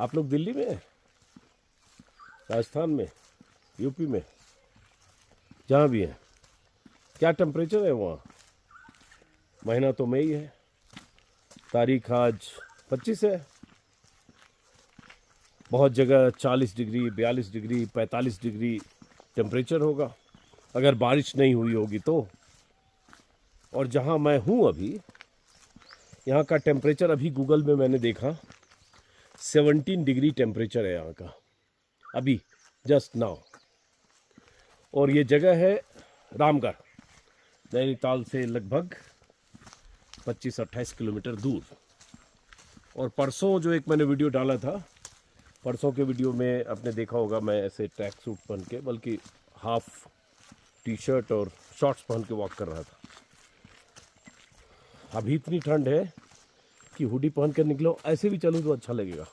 आप लोग दिल्ली में, राजस्थान में, यूपी में, जहाँ भी हैं, क्या टेम्परेचर है वहाँ? महीना तो मई है, तारीख आज 25 है। बहुत जगह 40 डिग्री, 42 डिग्री, 45 डिग्री टेम्परेचर होगा अगर बारिश नहीं हुई होगी तो। और जहाँ मैं हूँ अभी, यहाँ का टेम्परेचर अभी गूगल में मैंने देखा 17 डिग्री टेम्परेचर है यहाँ का अभी, जस्ट नाउ। और ये जगह है रामगढ़, नैनीताल से लगभग 25-28 किलोमीटर दूर। और परसों जो एक मैंने वीडियो डाला था, परसों के वीडियो में आपने देखा होगा मैं ऐसे ट्रैक सूट पहन के, बल्कि हाफ टी शर्ट और शॉर्ट्स पहन के वॉक कर रहा था। अभी इतनी ठंड है कि हुडी पहन कर निकलो, ऐसे भी चलूँ तो अच्छा लगेगा।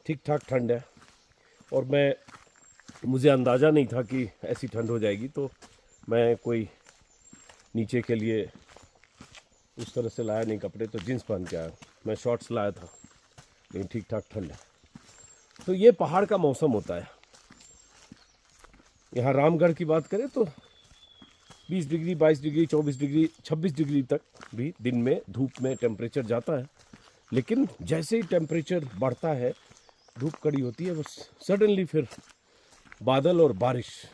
ठीक ठाक ठंड है। और मुझे अंदाज़ा नहीं था कि ऐसी ठंड हो जाएगी, तो मैं कोई नीचे के लिए उस तरह से लाया नहीं कपड़े, तो जीन्स पहन के आया। मैं शॉर्ट्स लाया था, लेकिन ठीक ठाक ठंड है। तो ये पहाड़ का मौसम होता है। यहाँ रामगढ़ की बात करें तो 20 डिग्री, 22 डिग्री, 24 डिग्री, 26 डिग्री तक भी दिन में धूप में टेम्परेचर जाता है। लेकिन जैसे ही टेम्परेचर बढ़ता है, धूप कड़ी होती है, बस सडनली फिर बादल और बारिश,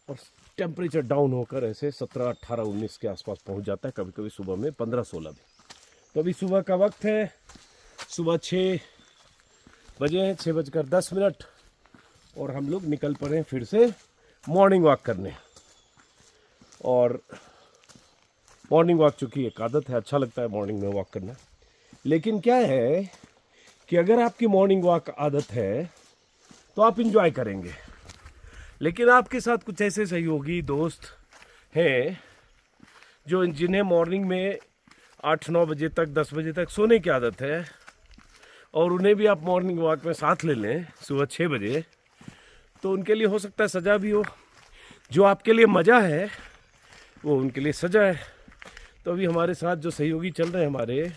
और टेम्परेचर डाउन होकर ऐसे 17, 18, 19 के आसपास पहुंच जाता है। कभी कभी सुबह में 15, 16 भी। तो अभी सुबह का वक्त है, सुबह 6 बजे हैं, 6:10, और हम लोग निकल पड़े हैं फिर से मॉर्निंग वॉक करने। और मॉर्निंग वॉक चूँकि एक आदत है, अच्छा लगता है मॉर्निंग में वॉक करना। लेकिन क्या है कि अगर आपकी मॉर्निंग वॉक आदत है तो आप इंजॉय करेंगे। लेकिन आपके साथ कुछ ऐसे सहयोगी दोस्त हैं जो जिन्हें मॉर्निंग में 8-9 बजे तक, 10 बजे तक सोने की आदत है, और उन्हें भी आप मॉर्निंग वॉक में साथ ले लें सुबह 6 बजे, तो उनके लिए हो सकता है सज़ा भी हो। जो आपके लिए मज़ा है वो उनके लिए सज़ा है। तो अभी हमारे साथ जो सहयोगी चल रहे हैं हमारे,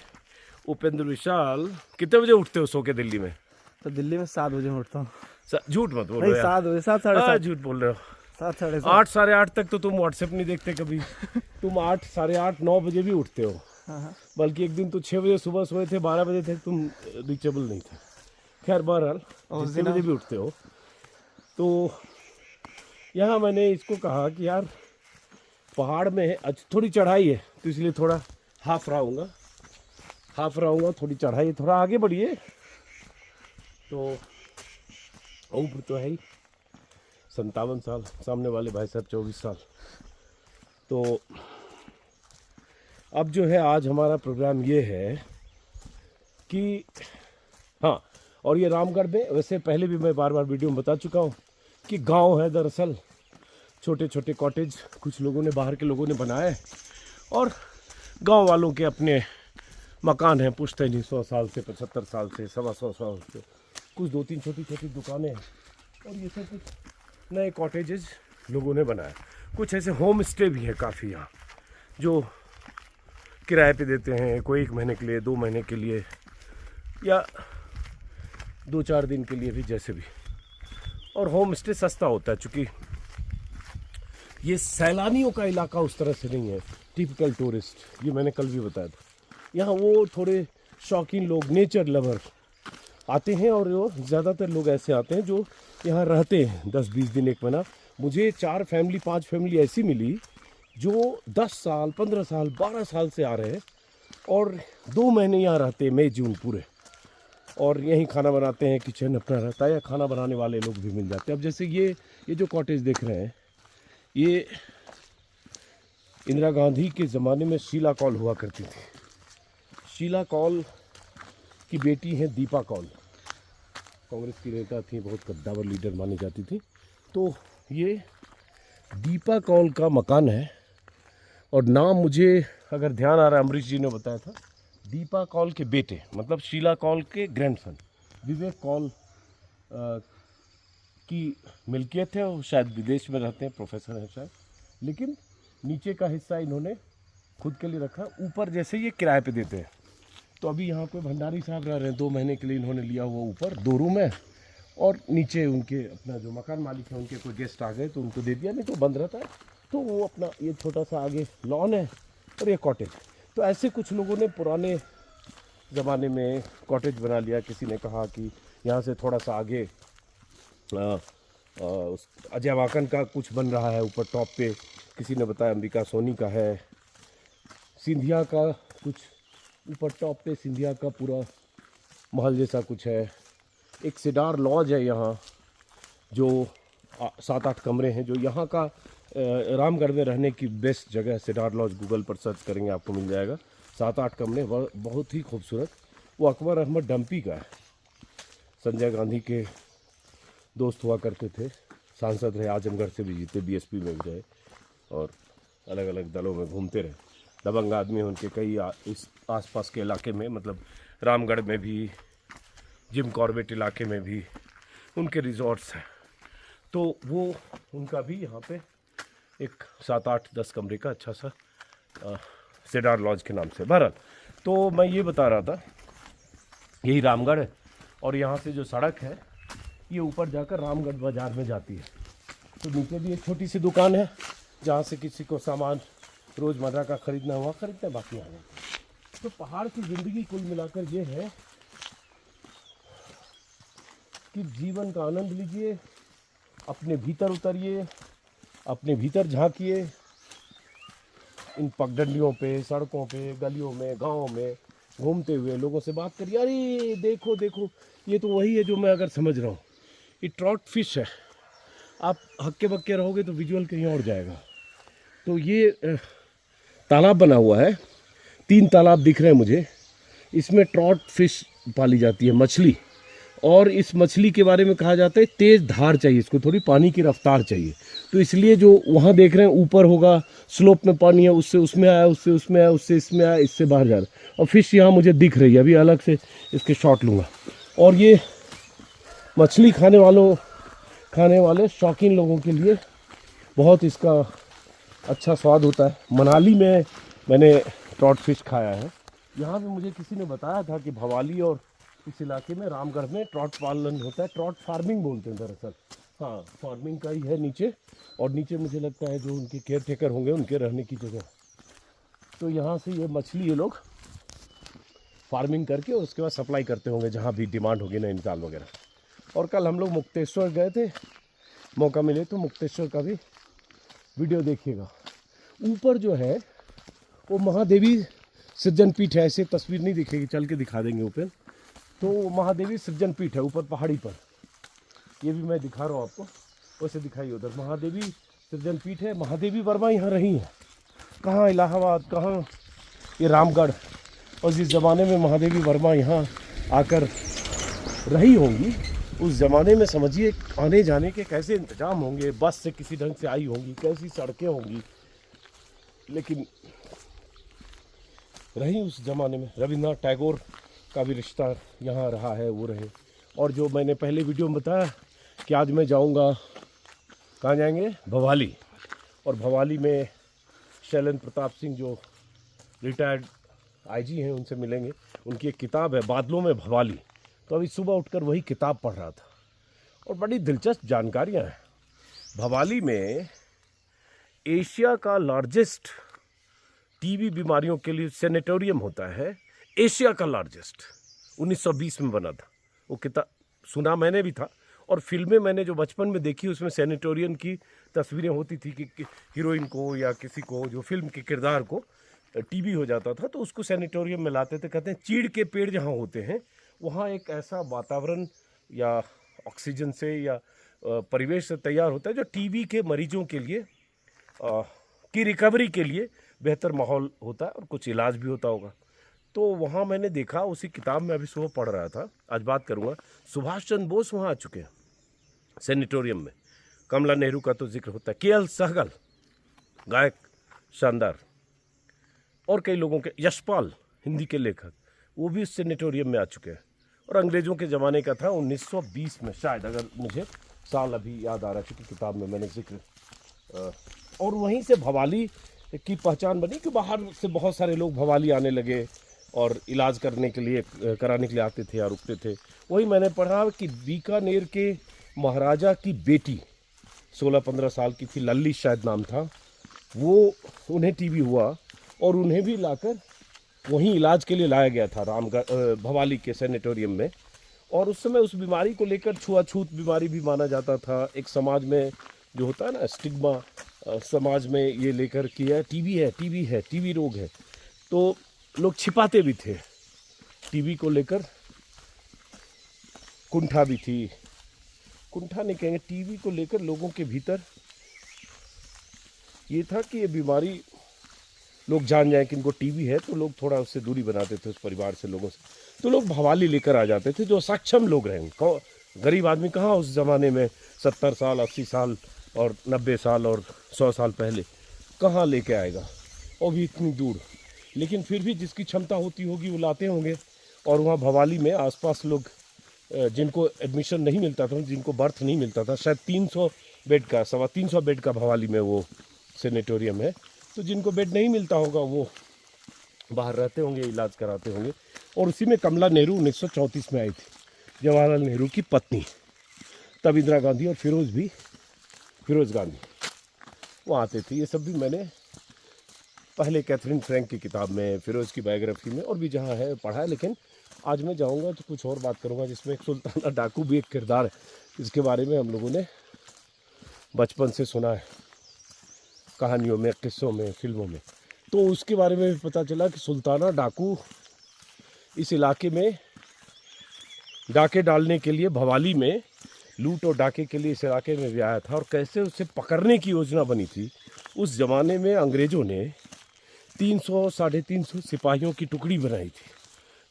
उपेंद्र विशाल, कितने बजे उठते हो सो के दिल्ली में? तो दिल्ली में 7 बजे उठता हूँ। झूठ मत बोल रहे हो। 7 बजे, 7, साढ़े 7। झूठ बोल रहे हो। 7, साढ़े 7। 8, साढ़े 8 तक तो तुम व्हाट्सएप नहीं देखते कभी। तुम 8, साढ़े 8, 9 बजे भी उठते हो। बल्कि एक दिन तो 6 बजे सुबह सोए थे, 12 बजे तक तुम रीचेबल नहीं थे। खैर बहरहाल, जितने बजे भी उठते हो। तो यहाँ मैंने इसको कहा कि यार पहाड़ में थोड़ी चढ़ाई है, तो इसलिए थोड़ा हाफ रहाऊँगा, थोड़ी चढ़ाई, थोड़ा आगे बढ़िए। तो उम्र तो है ही 57 साल, सामने वाले भाई साहब 24 साल। तो अब जो है आज हमारा प्रोग्राम ये है कि हाँ, और ये रामगढ़ में, वैसे पहले भी मैं बार बार वीडियो में बता चुका हूँ कि गांव है दरअसल, छोटे छोटे कॉटेज कुछ लोगों ने, बाहर के लोगों ने बनाए, और गांव वालों के अपने मकान हैं पुश्तैनी 100 साल से, 75 साल से, 125 साल से। कुछ 2-3 छोटी छोटी दुकानें हैं, और ये सब कुछ नए कॉटेजेस लोगों ने बनाए। कुछ ऐसे होम स्टे भी हैं काफ़ी यहाँ, जो किराए पे देते हैं, कोई 1 महीने के लिए, 2 महीने के लिए, या 2-4 दिन के लिए भी, जैसे भी। और होम स्टे सस्ता होता है, चूँकि ये सैलानियों का इलाका उस तरह से नहीं है, टिपिकल टूरिस्ट। ये मैंने कल भी बताया था। यहाँ वो थोड़े शौकीन लोग, नेचर लवर आते हैं, और वो ज़्यादातर लोग ऐसे आते हैं जो यहाँ रहते हैं 10-20 दिन, 1 महीना। मुझे 4 फैमिली, 5 फैमिली ऐसी मिली जो 10 साल, 15 साल, 12 साल से आ रहे हैं, और 2 महीने यहाँ रहते हैं, मई जून पूरे, और यहीं खाना बनाते हैं, किचन अपना रहता है, या खाना बनाने वाले लोग भी मिल जाते हैं। अब जैसे ये जो कॉटेज देख रहे हैं, ये इंदिरा गांधी के ज़माने में शीला कौल हुआ करती थी। शीला कौल की बेटी हैं दीपा कौल, कांग्रेस की नेता थी, बहुत कद्दावर लीडर मानी जाती थी। तो ये दीपा कौल का मकान है, और नाम मुझे अगर ध्यान आ रहा है, अमरीश जी ने बताया था, दीपा कौल के बेटे, मतलब शीला कौल के ग्रैंडसन विवेक कौल की मिल्कियत है। वो शायद विदेश में रहते हैं, प्रोफेसर हैं शायद, लेकिन नीचे का हिस्सा इन्होंने खुद के लिए रखा, ऊपर जैसे ये किराए पे देते हैं। तो अभी यहाँ पे भंडारी साहब रह रहे हैं, 2 महीने के लिए इन्होंने लिया हुआ ऊपर 2 रूम है, और नीचे उनके अपना जो मकान मालिक है उनके कोई गेस्ट आ गए तो उनको दे दिया, नहीं तो बंद रहता है। तो वो अपना ये छोटा सा आगे लॉन है और ये कॉटेज। तो ऐसे कुछ लोगों ने पुराने ज़माने में कॉटेज बना लिया। किसी ने कहा कि यहाँ से थोड़ा सा आगे उस अजय वाकन का कुछ बन रहा है ऊपर टॉप पे, किसी ने बताया अंबिका सोनी का है, सिंधिया का कुछ ऊपर टॉप पे सिंधिया का पूरा महल जैसा कुछ है। एक सिडार लॉज है यहाँ जो 7-8 कमरे हैं, जो यहाँ का रामगढ़ में रहने की बेस्ट जगह है। सिडार लॉज गूगल पर सर्च करेंगे आपको मिल जाएगा। 7-8 कमरे, बहुत ही खूबसूरत। वो अकबर अहमद डम्पी का है, संजय गांधी के दोस्त हुआ करते थे, सांसद रहे, आजमगढ़ से भी जीते, बीएसपी में भी रहे और अलग अलग दलों में घूमते रहे। दबंग आदमी उनके कई इस आसपास के इलाके में, मतलब रामगढ़ में भी, जिम कॉर्बेट इलाके में भी उनके रिजॉर्ट्स हैं। तो वो उनका भी यहाँ पे एक 7-8-10 कमरे का अच्छा सा सिडार लॉज के नाम से। बहरहाल, तो मैं ये बता रहा था, यही रामगढ़ है और यहाँ से जो सड़क है ये ऊपर जाकर रामगढ़ बाज़ार में जाती है। तो नीचे भी एक छोटी सी दुकान है जहाँ से किसी को सामान रोज़मर्रा का ख़रीदना हुआ ख़रीदते, बाकी आ जाते। तो पहाड़ की ज़िंदगी कुल मिलाकर ये है कि जीवन का आनंद लीजिए, अपने भीतर उतरिए, अपने भीतर झांकिए, इन पगडंडियों पे, सड़कों पे, गलियों में, गाँव में घूमते हुए लोगों से बात करिए। अरे देखो देखो, ये तो वही है जो मैं अगर समझ रहा हूँ, ये ट्रॉट फिश है। आप हक्के बक्के रहोगे तो विजुअल कहीं और जाएगा। तो ये तालाब बना हुआ है, 3 तालाब दिख रहे हैं मुझे। इसमें ट्रॉट फिश पाली जाती है, मछली। और इस मछली के बारे में कहा जाता है तेज़ धार चाहिए इसको, थोड़ी पानी की रफ्तार चाहिए। तो इसलिए जो वहाँ देख रहे हैं ऊपर होगा, स्लोप में पानी है, उससे उसमें आया, उससे उसमें आया, उससे इसमें आया, इससे बाहर जा रहा है। और फिश यहाँ मुझे दिख रही है, अभी अलग से इसके शॉट लूँगा। और ये मछली खाने वाले शौकीन लोगों के लिए बहुत इसका अच्छा स्वाद होता है। मनाली में मैंने ट्रॉट फिश खाया है। यहाँ भी मुझे किसी ने बताया था कि भवाली और इस इलाके में, रामगढ़ में ट्रॉट पालन होता है, ट्रॉट फार्मिंग बोलते हैं दरअसल। हाँ, फार्मिंग का ही है नीचे, और नीचे मुझे लगता है जो उनके केयर टेकर होंगे उनके रहने की जगह। तो यहाँ से ये मछली ये लोग फार्मिंग करके और उसके बाद सप्लाई करते होंगे जहाँ भी डिमांड होगी, नैनीताल वगैरह। और कल हम लोग मुक्तेश्वर गए थे, मौका मिले तो मुक्तेश्वर का भी वीडियो देखिएगा। ऊपर जो है वो महादेवी सृजन पीठ है, ऐसे तस्वीर नहीं दिखेगी, चल के दिखा देंगे ऊपर। तो महादेवी सृजन पीठ है ऊपर पहाड़ी पर, ये भी मैं दिखा रहा हूँ आपको, वैसे दिखाइए उधर महादेवी सृजन पीठ है। महादेवी वर्मा यहाँ रही हैं, कहाँ इलाहाबाद, कहाँ ये रामगढ़। और जिस ज़माने में महादेवी वर्मा यहाँ आकर रही होंगी, उस ज़माने में समझिए आने जाने के कैसे इंतजाम होंगे, बस से किसी ढंग से आई होंगी, कैसी सड़कें होंगी, लेकिन रही उस ज़माने में। रविन्द्रनाथ टैगोर का भी रिश्ता यहाँ रहा है, वो रहे। और जो मैंने पहले वीडियो में बताया कि आज मैं जाऊँगा, कहाँ जाएंगे, भवाली। और भवाली में शैलेंद्र प्रताप सिंह जो रिटायर्ड आईजी हैं उनसे मिलेंगे। उनकी एक किताब है बादलों में भवाली, तो अभी सुबह उठकर वही किताब पढ़ रहा था और बड़ी दिलचस्प जानकारियाँ हैं। भवाली में एशिया का लार्जेस्ट टीबी बीमारियों के लिए सैनिटोरियम होता है, एशिया का लार्जेस्ट, 1920 में बना था। वो किताब सुना मैंने भी था, और फिल्में मैंने जो बचपन में देखी उसमें सैनिटोरियम की तस्वीरें होती थी कि हीरोइन को या किसी को, जो फिल्म के किरदार को टीबी हो जाता था तो उसको सैनिटोरियम में लाते थे। कहते हैं चीड़ के पेड़ जहाँ होते हैं वहाँ एक ऐसा वातावरण या ऑक्सीजन से या परिवेश से तैयार होता है जो टीबी के मरीजों के लिए की रिकवरी के लिए बेहतर माहौल होता है, और कुछ इलाज भी होता होगा। तो वहाँ मैंने देखा, उसी किताब में अभी सुबह पढ़ रहा था, आज बात करूँगा। सुभाष चंद्र बोस वहाँ आ चुके हैं सैनिटोरियम में, कमला नेहरू का तो जिक्र होता है, केएल सहगल गायक शानदार, और कई लोगों के, यशपाल हिंदी के लेखक, वो भी उस सैनिटोरियम में आ चुके हैं। और अंग्रेज़ों के ज़माने का था, 1920 में शायद, अगर मुझे साल अभी याद आ रहा है क्योंकि किताब में मैंने जिक्र। और वहीं से भवाली की पहचान बनी कि बाहर से बहुत सारे लोग भवाली आने लगे, और इलाज करने के लिए कराने के लिए आते थे या रुकते थे। वही मैंने पढ़ा कि बीकानेर के महाराजा की बेटी 16-15 साल की थी, लल्ली शायद नाम था, वो उन्हें टीबी हुआ और उन्हें भी लाकर वहीं इलाज के लिए लाया गया था रामगढ़ भवाली के सैनिटोरियम में। और उस समय उस बीमारी को लेकर छुआछूत बीमारी भी माना जाता था। एक समाज में जो होता है ना स्टिग्मा, समाज में ये लेकर कि टीबी है, टीबी है, टीबी रोग है, तो लोग छिपाते भी थे टीबी को लेकर। कुंठा भी थी, कुंठा नहीं कहेंगे, टीबी को लेकर लोगों के भीतर ये था कि ये बीमारी लोग जान जाएं कि इनको टीबी है, तो लोग थोड़ा उससे दूरी बनाते थे उस परिवार से, लोगों से। तो लोग भवाली लेकर आ जाते थे जो सक्षम लोग रहे। गरीब आदमी कहाँ उस ज़माने में 70 साल 80 साल और 90 साल और 100 साल पहले कहाँ लेके आएगा, और भी इतनी दूर। लेकिन फिर भी जिसकी क्षमता होती होगी वो लाते होंगे। और वहाँ भवाली में आसपास लोग जिनको एडमिशन नहीं मिलता था, जिनको बर्थ नहीं मिलता था, शायद 300 बेड का 325 बेड का भवाली में वो सेनेटोरियम है, तो जिनको बेड नहीं मिलता होगा वो बाहर रहते होंगे, इलाज कराते होंगे। और उसी में कमला नेहरू 1934 में आई थी, जवाहरलाल नेहरू की पत्नी। तब इंदिरा गांधी और फिरोज गांधी वो आते थे। ये सब भी मैंने पहले कैथरीन फ्रैंक की किताब में, फिरोज की बायोग्राफी में और भी जहाँ है पढ़ा है। लेकिन आज मैं जाऊँगा तो कुछ और बात करूँगा, जिसमें एक सुल्ताना डाकू भी एक किरदार है, जिसके बारे में हम लोगों ने बचपन से सुना है, कहानियों में, किस्सों में, फिल्मों में। तो उसके बारे में भी पता चला कि सुल्ताना डाकू इस इलाके में डाके डालने के लिए, भवाली में लूट और डाके के लिए इस इलाके में भी आया था। और कैसे उसे पकड़ने की योजना बनी थी। उस ज़माने में अंग्रेज़ों ने 300-350 सिपाहियों की टुकड़ी बनाई थी,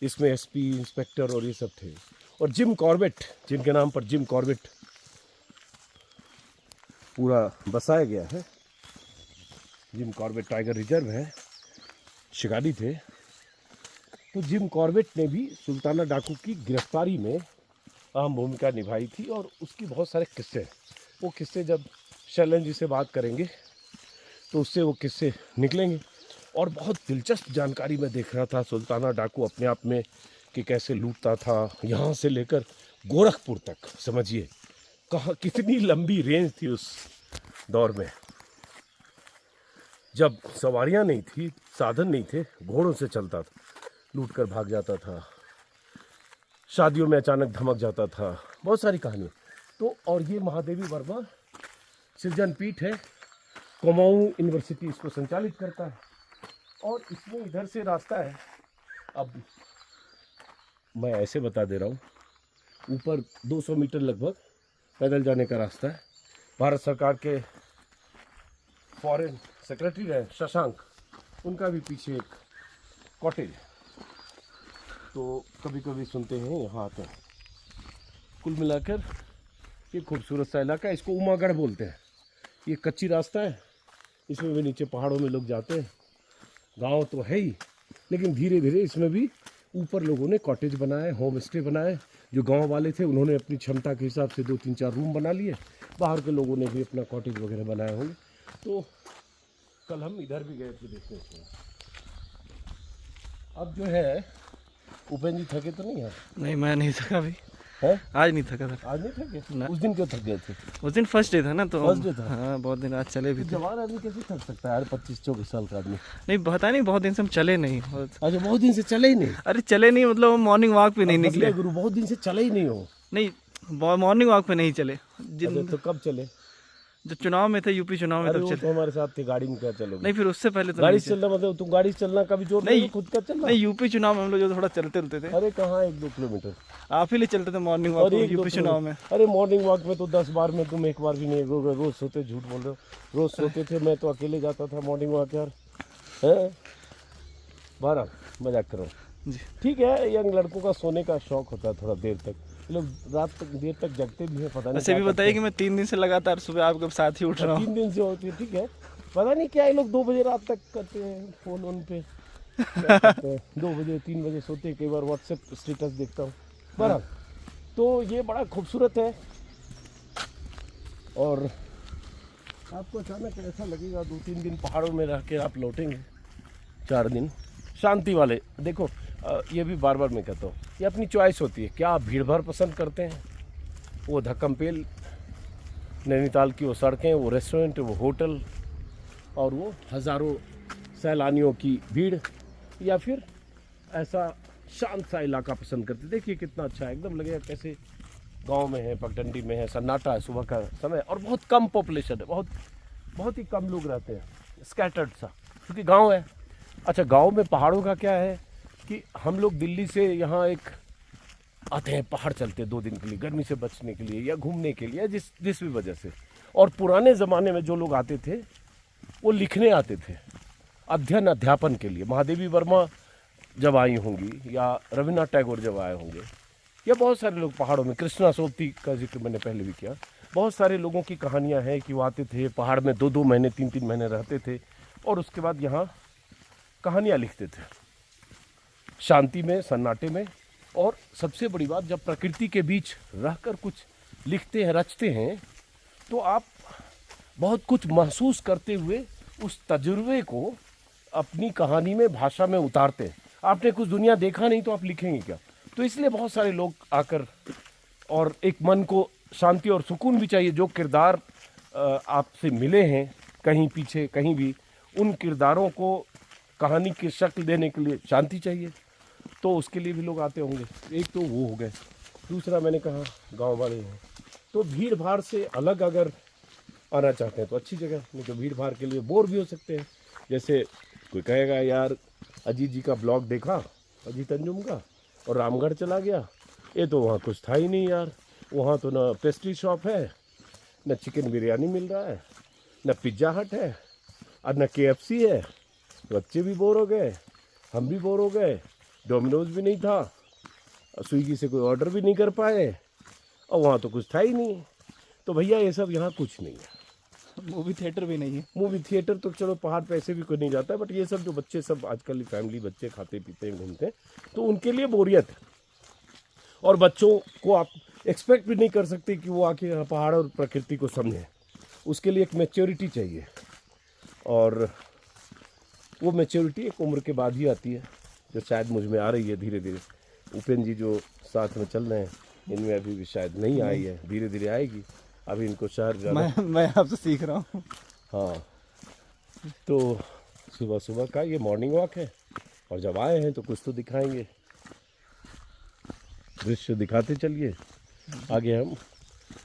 इसमें एसपी, इंस्पेक्टर और ये सब थे। और जिम कॉर्बेट, जिनके नाम पर जिम कॉर्बेट पूरा बसाया गया है, जिम कॉर्बेट टाइगर रिजर्व है, शिकारी थे। तो जिम कॉर्बेट ने भी सुल्ताना डाकू की गिरफ्तारी में अहम भूमिका निभाई थी। और उसकी बहुत सारे किस्से हैं। वो किस्से जब शैलन जी से बात करेंगे तो उससे वो किस्से निकलेंगे। और बहुत दिलचस्प जानकारी मैं देख रहा था सुल्ताना डाकू अपने आप में, कि कैसे लूटता था, यहाँ से लेकर गोरखपुर तक। समझिए कहाँ कितनी लंबी रेंज थी उस दौर में, जब सवारियाँ नहीं थी, साधन नहीं थे, घोड़ों से चलता था, लूट कर भाग जाता था, शादियों में अचानक धमक जाता था, बहुत सारी कहानियाँ। तो और ये महादेवी वर्मा सृजन पीठ है, कुमाऊं यूनिवर्सिटी इसको संचालित करता है। और इसमें इधर से रास्ता है, अब मैं ऐसे बता दे रहा हूँ, ऊपर 200 मीटर लगभग पैदल जाने का रास्ता है। भारत सरकार के फॉरेन सेक्रेटरी रहे शशांक, उनका भी पीछे एक कॉटेज है, तो कभी कभी सुनते हैं यहाँ आते हैं। कुल मिलाकर ये खूबसूरत सा इलाका है, इसको उमागढ़ बोलते हैं। ये कच्ची रास्ता है, इसमें भी नीचे पहाड़ों में लोग जाते हैं। गांव तो है ही, लेकिन धीरे धीरे इसमें भी ऊपर लोगों ने कॉटेज बनाए, होम स्टे बनाए। जो गांव वाले थे उन्होंने अपनी क्षमता के हिसाब से 2-3-4 रूम बना लिए, बाहर के लोगों ने भी अपना कॉटेज वगैरह बनाए होंगे। तो कल हम इधर भी गए थे देखने से। अब जो है, उपेंद्र जी थके तो नहीं है? नहीं, मैं नहीं थका अभी। है? आज नहीं थका था। आज नहीं थके? ना। उस दिन क्यों थक गए थे? उस दिन फर्स्ट डे था ना, तो फर्स्ट डे था। हाँ, बहुत दिन आज चले भी थे। जवान आदमी कैसे थक सकता है यार, 25-24 साल का आदमी? नहीं, पता नहीं, बहुत दिन से हम चले नहीं। अच्छा, बहुत दिन से चले ही नहीं? अरे चले नहीं, मतलब मॉर्निंग वॉक पे नहीं निकले। गुरु बहुत दिन से चले ही नहीं हो? नहीं, मॉर्निंग वॉक पे नहीं चले। अच्छा, तो कब चले? जब चुनाव में थे, यूपी चुनाव में, अरे तब वो चले। तो हमारे साथ थे, गाड़ी में क्या चलोगे? नहीं, फिर उससे पहले तो गाड़ी नहीं से चलना मतलब तुम गाड़ी से चलना कभी जोर नहीं, खुद का चलना? नहीं, यूपी चुनाव में हम लोग जो थोड़ा चलते रहते थे। अरे कहाँ 1-2 किलोमीटर? आप ही ले चलते थे मॉर्निंग वॉक यूपी चुनाव में। अरे मॉर्निंग वॉक में तो 10 बार में तुम एक बार भी नहीं, रोज सोते, झूठ बोल रहे हो, रोज सोते थे। मैं तो अकेले जाता था मॉर्निंग वॉक यार, है? 12 मजाक करो जी। ठीक है, यंग लड़कों का सोने का शौक होता है थोड़ा देर तक, लोग रात तक देर तक जगते भी हैं, पता नहीं। वैसे भी बताइए कि मैं 3 दिन से लगातार सुबह आपके साथ ही उठ रहा हूँ। 3 दिन से होती है, ठीक है। पता नहीं क्या ये लोग 2 बजे रात तक करते हैं फोन उन पे, 2 बजे 3 बजे सोते हैं, कई बार व्हाट्सएप स्टेटस देखता हूँ। बराबर, तो ये बड़ा खूबसूरत है। और आपको अचानक ऐसा लगेगा 2-3 दिन पहाड़ों में रह के आप लौटेंगे, 4 दिन शांति वाले। देखो ये भी बार बार मैं कहता हूँ, ये अपनी चॉइस होती है। क्या आप भीड़ भाड़ पसंद करते हैं, वो धक्कमपेल नैनीताल की वो सड़कें, वो रेस्टोरेंट, वो होटल और वो हज़ारों सैलानियों की भीड़, या फिर ऐसा शांत सा इलाका पसंद करते? देखिए कितना अच्छा है, एकदम लगेगा कैसे गांव में है, पगडंडी में है, सन्नाटा है सुबह का समय और बहुत कम पॉपुलेशन है, बहुत ही कम लोग रहते हैं, स्कैटर्ड सा, क्योंकि गांव है। अच्छा, गांव में पहाड़ों का क्या है कि हम लोग दिल्ली से यहाँ एक आते हैं, पहाड़ चलते हैं 2 दिन के लिए, गर्मी से बचने के लिए या घूमने के लिए, जिस भी वजह से। और पुराने ज़माने में जो लोग आते थे वो लिखने आते थे, अध्यापन के लिए। महादेवी वर्मा जब आई होंगी या रविन्द्रनाथ टैगोर जब आए होंगे, या बहुत सारे लोग पहाड़ों में, कृष्णा सोबती का जिक्र मैंने पहले भी किया, बहुत सारे लोगों की कहानियां हैं कि वो आते थे पहाड़ में 2-2 महीने 3-3 महीने रहते थे और उसके बाद यहाँ कहानियाँ लिखते थे, शांति में, सन्नाटे में। और सबसे बड़ी बात, जब प्रकृति के बीच रहकर कुछ लिखते हैं, रचते हैं, तो आप बहुत कुछ महसूस करते हुए उस तजुर्बे को अपनी कहानी में, भाषा में उतारते हैं। आपने कुछ दुनिया देखा नहीं तो आप लिखेंगे क्या? तो इसलिए बहुत सारे लोग आकर, और एक मन को शांति और सुकून भी चाहिए। जो किरदार आपसे मिले हैं कहीं पीछे कहीं भी, उन किरदारों को कहानी की शक्ल देने के लिए शांति चाहिए, तो उसके लिए भी लोग आते होंगे। एक तो वो हो गए, दूसरा मैंने कहा गांव वाले हैं, तो भीड़ भाड़ से अलग अगर आना चाहते हैं तो अच्छी जगह, नहीं तो भीड़ भाड़ के लिए बोर भी हो सकते हैं। जैसे कोई कहेगा यार अजीत जी का ब्लॉग देखा, अजीत अंजुम का, और रामगढ़ चला गया, ये तो वहाँ कुछ था ही नहीं यार, वहाँ तो ना पेस्ट्री शॉप है, न चिकन बिरयानी मिल रहा है, न पिज्ज़ा हट है, और न KFC है। बच्चे भी बोर हो गए, हम भी बोर हो गए, डोमिनोज भी नहीं था, स्विगी से कोई ऑर्डर भी नहीं कर पाए, और वहाँ तो कुछ था ही नहीं। तो भैया ये सब यहाँ कुछ नहीं है। मूवी थिएटर भी नहीं है। मूवी थिएटर तो चलो पहाड़ पे ऐसे भी कोई नहीं जाता है, बट ये सब जो बच्चे सब आजकल फैमिली बच्चे खाते पीते हैं, घूमते हैं, तो उनके लिए बोरियत है। और बच्चों को आप एक्सपेक्ट भी नहीं कर सकते कि वो आके यहाँ पहाड़ और प्रकृति को समझें। उसके लिए एक मैच्योरिटी चाहिए, और वो मैच्योरिटी एक उम्र के बाद ही आती है, जो शायद मुझ में आ रही है धीरे धीरे। उपेंद्र जी जो साथ में चल रहे हैं, इनमें अभी भी शायद नहीं आई है, धीरे धीरे आएगी। अभी इनको शहर जाना, मैं आपसे सीख रहा हूँ। हाँ, तो सुबह सुबह का ये मॉर्निंग वॉक है, और जब आए हैं तो कुछ तो दिखाएंगे, दृश्य दिखाते चलिए। आगे हम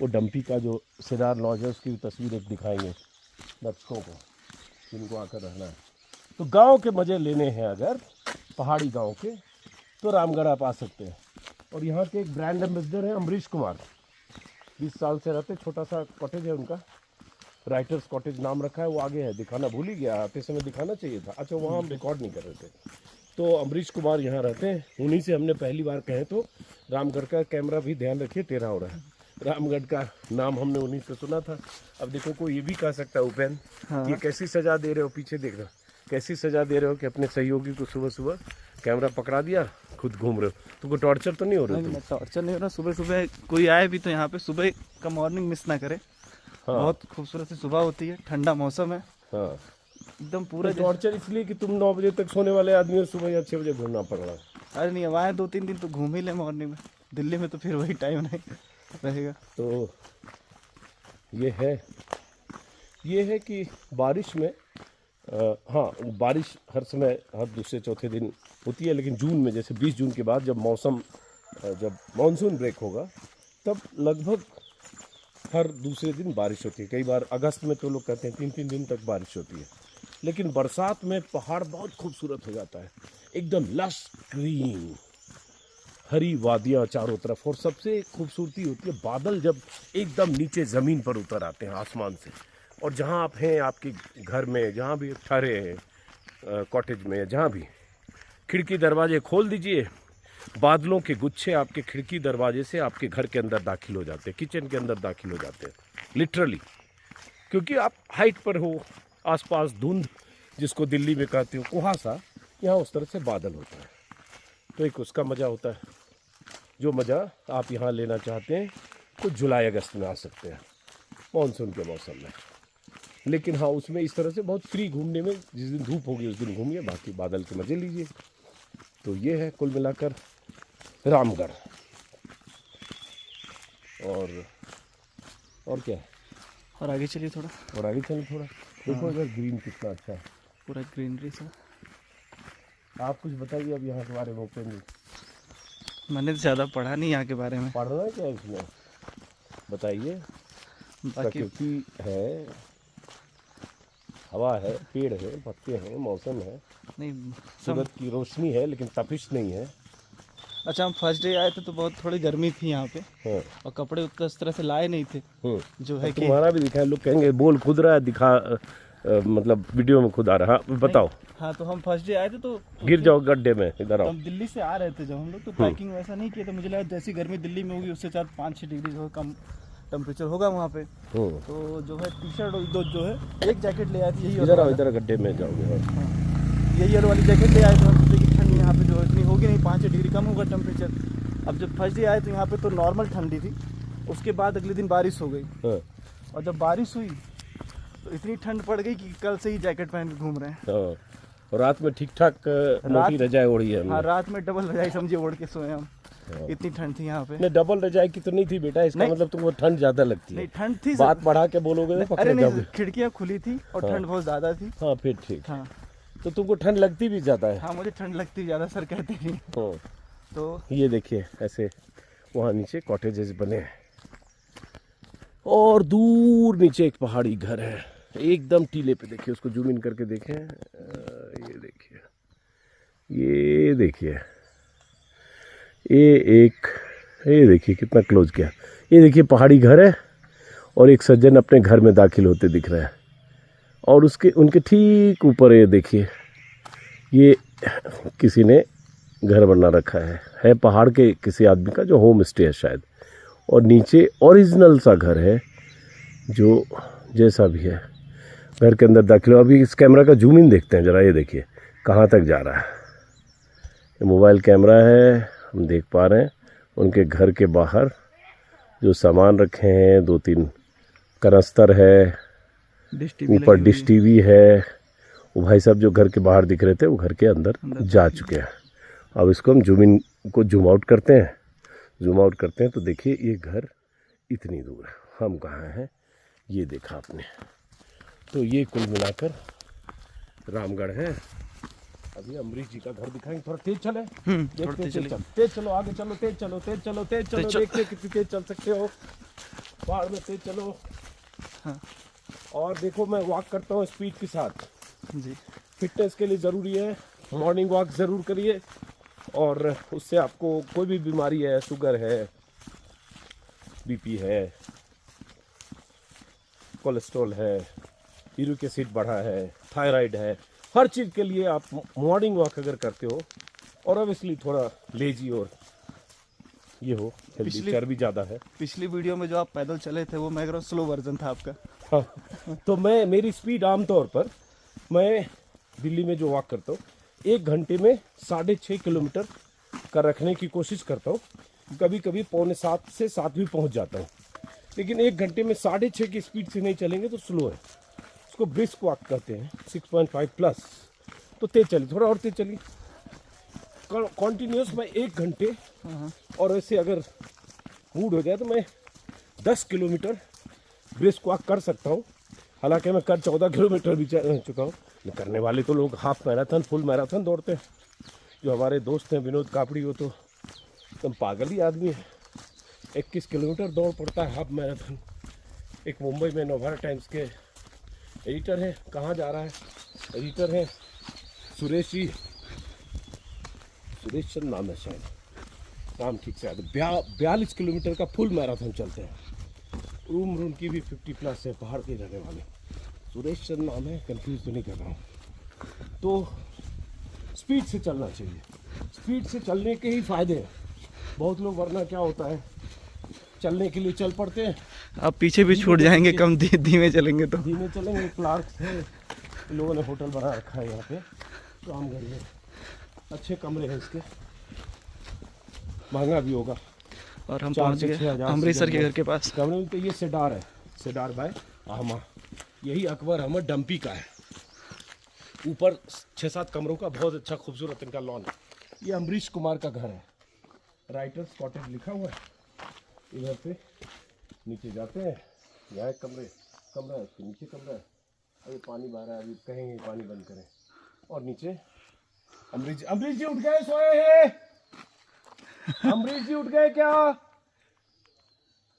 वो डंपी का जो सिदार लॉज है उसकी तस्वीर एक दिखाएंगे दर्शकों को, जिनको आकर रहना है। तो गांव के मज़े लेने हैं अगर, पहाड़ी गांव के, तो रामगढ़ आप आ सकते हैं। और यहाँ के एक ब्रांड एम्बेसडर हैं अमरीश कुमार, 20 साल से रहते, छोटा सा कॉटेज है उनका, राइटर्स कॉटेज नाम रखा है। वो आगे है, दिखाना भूल ही गया, आते समय दिखाना चाहिए था। अच्छा, वहाँ हम रिकॉर्ड नहीं कर रहे थे। तो अमरीश कुमार यहाँ रहते हैं, उन्हीं से हमने पहली बार कहे तो रामगढ़ का कैमरा भी ध्यान रखिए टेढ़ा हो रहा है, रामगढ़ का नाम हमने उन्हीं से सुना था। अब देखो कोई ये भी कह सकता है उपेन, ये कैसी सजा दे रहे हो, पीछे देख रहे हो, कैसी सजा दे रहे हो कि अपने सहयोगी को सुबह सुबह कैमरा पकड़ा दिया, खुद घूम रहे हो। तो कोई टॉर्चर तो नहीं हो रहा? नहीं, टॉर्चर नहीं हो रहा। सुबह सुबह कोई आए भी तो यहाँ पे सुबह का मॉर्निंग मिस ना करे। हाँ। बहुत खूबसूरत सी सुबह होती है, ठंडा मौसम है, हाँ, एकदम पूरा। टॉर्चर इसलिए कि तुम 9 बजे तक सोने वाले आदमी और सुबह या 6 बजे घूमना पड़ रहा है। अरे नहीं, अब आए 2-3 दिन तो घूम ही ले मॉर्निंग में, दिल्ली में तो फिर वही टाइम नहीं रहेगा। तो ये है कि बारिश में हाँ, बारिश हर समय हर दूसरे चौथे दिन होती है, लेकिन जून में, जैसे 20 जून के बाद जब मौसम, जब मानसून ब्रेक होगा, तब लगभग हर दूसरे दिन बारिश होती है। कई बार अगस्त में तो लोग कहते हैं 3-3 दिन तक बारिश होती है। लेकिन बरसात में पहाड़ बहुत खूबसूरत हो जाता है, एकदम लश ग्रीन, हरी वादियाँ चारों तरफ। और सबसे खूबसूरती होती है बादल जब एकदम नीचे ज़मीन पर उतर आते हैं आसमान से, और जहाँ आप हैं, आपके घर में जहाँ भी ठहरे हैं, कॉटेज में, जहाँ भी, खिड़की दरवाजे खोल दीजिए, बादलों के गुच्छे आपके खिड़की दरवाजे से आपके घर के अंदर दाखिल हो जाते हैं, किचन के अंदर दाखिल हो जाते हैं, लिटरली। क्योंकि आप हाइट पर हो, आसपास धुंध जिसको दिल्ली में कहते हो कुहासा, यहाँ उस तरह से बादल होता है। तो एक उसका मज़ा होता है, जो मज़ा आप यहाँ लेना चाहते हैं तो जुलाई अगस्त में आ सकते हैं, मानसून के मौसम में। लेकिन हाँ, उसमें इस तरह से बहुत फ्री घूमने में, जिस दिन धूप होगी उस दिन घूमिए, बाकी बादल के मज़े लीजिए। तो ये है कुल मिलाकर रामगढ़। और क्या है, और आगे चलिए थोड़ा, और आगे चलें थोड़ा। देखो इधर ग्रीन कितना अच्छा है, पूरा ग्रीनरी सा। आप कुछ बताइए अब यहाँ के बारे में ओपन। मैंने तो ज़्यादा पढ़ा नहीं यहाँ के बारे में, पढ़ना है क्या इसमें, बताइए। बाकी प्रकृति है, हवा है, पेड़ है, पत्ते हैं, मौसम है, नहीं सूरज की रोशनी है, लेकिन तपिश नहीं है। अच्छा, हम फर्स्ट डे आए थे तो बहुत थोड़ी गर्मी थी यहाँ पे, हाँ। और कपड़े उतना इस तरह से लाए नहीं थे, जो है कि तुम्हारा भी दिखा है, लोग कहेंगे बोल खुद रहा है, दिखा मतलब वीडियो में खुद आ रहा है। हाँ, बताओ। हाँ, तो हम फर्स्ट डे आए थे तो गिर जाओ गड्ढे में, इधर आओ। हम दिल्ली से आ रहे थे जब हम लोग, तो पैकिंग वैसा नहीं किया, तो मुझे लगा जैसी गर्मी दिल्ली में होगी उससे 4-5-6 डिग्री जो है कम टेम्परेचर होगा वहाँ पे। तो जो है टी शर्ट जो है एक जैकेट ले आए थे, यही इधर आओ, इधर गड्ढे में जाओगे। यही वाली जैकेट ले आए थे हम, सोचे कि ठंड यहाँ पे जो है इतनी होगी नहीं, 5 डिग्री कम होगा टेम्परेचर। अब जब फर्स्ट डे आए तो यहाँ पे तो नॉर्मल ठंडी थी, उसके बाद अगले दिन बारिश हो गई, और जब बारिश हुई तो इतनी ठंड पड़ गई कि कल से ही जैकेट पहन के घूम रहे हैं। और रात में ठीक ठाक मोटी रजाई ओढ़ी है हमने। हाँ, रात में डबल रजाई समझे ओढ़ के सोए हम, इतनी ठंड थी यहाँ पे। नहीं, डबल रजाई की तो नहीं थी बेटा, इसका मतलब तुमको ठंड ज्यादा लगती है। नहीं, ठंड थी, बात बढ़ा के बोलोगे तो अरे पकड़ जाओगे। नहीं, खिड़कियाँ खुली थी और ठंड बहुत ज्यादा थी। हाँ, फिर ठीक। हाँ, तो तुमको ठंड लगती भी ज्यादा है। हाँ, मुझे ठंड लगती ज्यादा, सर कहते हैं। हाँ। तो ये देखिए ऐसे वहाँ नीचे कॉटेजेस बने हैं, और दूर नीचे एक पहाड़ी घर है एकदम टीले पे। देखिए उसको जूम इन करके देखें, ये देखिए, ये देखिए, ये देखिए कितना क्लोज किया। ये देखिए पहाड़ी घर है, और एक सज्जन अपने घर में दाखिल होते दिख रहा है, और उसके उनके ठीक ऊपर ये देखिए, ये किसी ने घर बना रखा है पहाड़ के किसी आदमी का, जो होम स्टे है शायद। और नीचे ओरिजिनल सा घर है, जो जैसा भी है। घर के अंदर दाखिल हो। अभी इस कैमरा का जूम इन देखते हैं ज़रा, ये देखिए कहाँ तक जा रहा है। ये मोबाइल कैमरा है, हम देख पा रहे हैं उनके घर के बाहर जो सामान रखे हैं, 2-3 कनस्तर है, ऊपर डिश टीवी है। वो भाई साहब जो घर के बाहर दिख रहे थे वो घर के अंदर जा चुके हैं। अब इसको हम जूम इन को जूम आउट करते हैं, तो देखिए ये घर इतनी दूर है, हम कहाँ हैं ये देखा आपने। तो ये कुल मिलाकर रामगढ़ है। अभी अमरीश जी का घर दिखाएंगे, थोड़ा तेज चले, तेज चलो, आगे चलो, तेज चलो, देखते कितनी तेज चल सकते हो, पहाड़ में तेज चलो। हाँ। और देखो मैं वॉक करता हूँ स्पीड के साथ जी, फिटनेस के लिए ज़रूरी है, मॉर्निंग वॉक ज़रूर करिए, और उससे आपको कोई भी बीमारी है, शुगर है, बीपी है, कोलेस्ट्रॉल है, यूरिक एसिड बढ़ा है, थायराइड है, हर चीज़ के लिए आप मॉर्निंग वॉक अगर करते हो, और ऑब्वियसली थोड़ा लेजी और ये हो, हेल्दी, चर्बी ज़्यादा है। पिछली वीडियो में जो आप पैदल चले थे वो मैं कह रहा हूँ स्लो वर्जन था आपका। हाँ, तो मेरी स्पीड आमतौर पर, मैं दिल्ली में जो वॉक करता हूँ 1 घंटे में 6.5 किलोमीटर का रखने की कोशिश करता हूँ। कभी कभी 6:45 से 7 भी पहुँच जाता हूँ, लेकिन 1 घंटे में 6.5 की स्पीड से नहीं चलेंगे तो स्लो है। इसको ब्रिस्क वॉक कहते हैं, 6.5 प्लस। तो तेज चलिए, थोड़ा और तेज चलिए, कॉन्टीन्यूस मैं 1 घंटे, और ऐसे अगर मूड हो जाए तो मैं 10 किलोमीटर ब्रिस्क वॉक कर सकता हूँ। हालांकि मैं कर 14 किलोमीटर भी चुका हूँ। करने वाले तो लोग हाफ मैराथन, फुल मैराथन दौड़ते हैं। जो हमारे दोस्त हैं विनोद कापड़ी, वो तो एकदम पागल ही आदमी है, 21 किलोमीटर दौड़ पड़ता है हाफ मैराथन। एक मुंबई में नवभारत टाइम्स के एडिटर हैं, कहाँ जा रहा है, एडिटर हैं सुरेश चंद नाम है शायद, नाम ठीक से याद है। 42 किलोमीटर का फुल मैराथन चलते हैं। उम्र उनकी भी 50 प्लस है, पहाड़ के रहने वाले, सुरेश चंद नाम है, कंफ्यूज तो नहीं कर रहा हूँ। तो स्पीड से चलना चाहिए, स्पीड से चलने के ही फायदे हैं। बहुत लोग वरना क्या होता है, चलने के लिए चल पड़ते हैं, आप पीछे भी छूट जाएंगे, कम धीमे चलेंगे तो। धीमे चलेंगे। क्लार्क है, लोगों ने होटल बना रखा है यहाँ पे रामगढ़ में, अच्छे कमरे हैं इसके, महंगा भी होगा। और हम पहुँच गए अमृतसर के घर के पास। कमरे में तो ये सेडार है, सेडार बाय आमा, यही अकबर अहमद डम्पी का है। ऊपर 6-7 कमरों का बहुत अच्छा खूबसूरत इनका लॉन है। ये अमरीश कुमार का घर है, राइटर्स कॉटेज लिखा हुआ है। इधर से नीचे जाते हैं, यहाँ एक कमरा है, उसके नीचे कमरा है। अभी पानी बह रहा है, अभी कहेंगे पानी बंद करें। और नीचे अमरीश जी उठ गए, सोए हैं? अमरीश जी उठ गए क्या?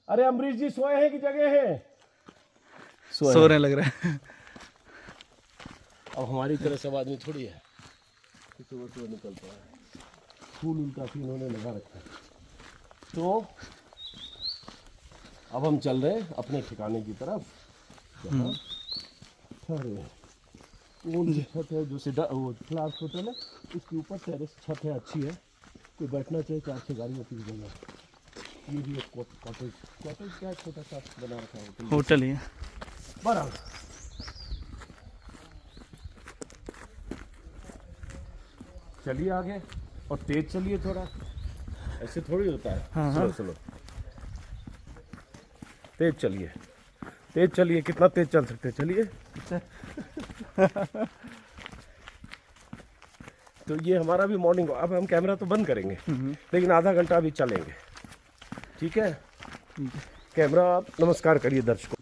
अरे अमरीश जी सोए हैं कि जगह है? सोने लग रहा है। अब हमारी तरह सब आदमी थोड़ी है कि सुबह निकलता है, फूल काफी इन्होंने लगा रखा है। तो अब हम चल रहे हैं अपने ठिकाने की तरफ। अरे कौन सी छत है जो वो क्लास होटल है, उसके ऊपर टेरेस छत है, अच्छी है, कोई बैठना चाहिए, 4 से गाड़ी होती है। ये भी एक कॉटेज क्या छोटा सा बना रखा है, होटल ही है बराबर। चलिए आगे, और तेज चलिए थोड़ा, ऐसे थोड़ी होता है। हाँ। सुनो तेज चलिए, कितना तेज चल सकते हैं, चलिए। तो ये हमारा भी मॉर्निंग, अब हम कैमरा तो बंद करेंगे लेकिन आधा घंटा अभी चलेंगे, ठीक है? कैमरा आप नमस्कार करिए दर्शकों।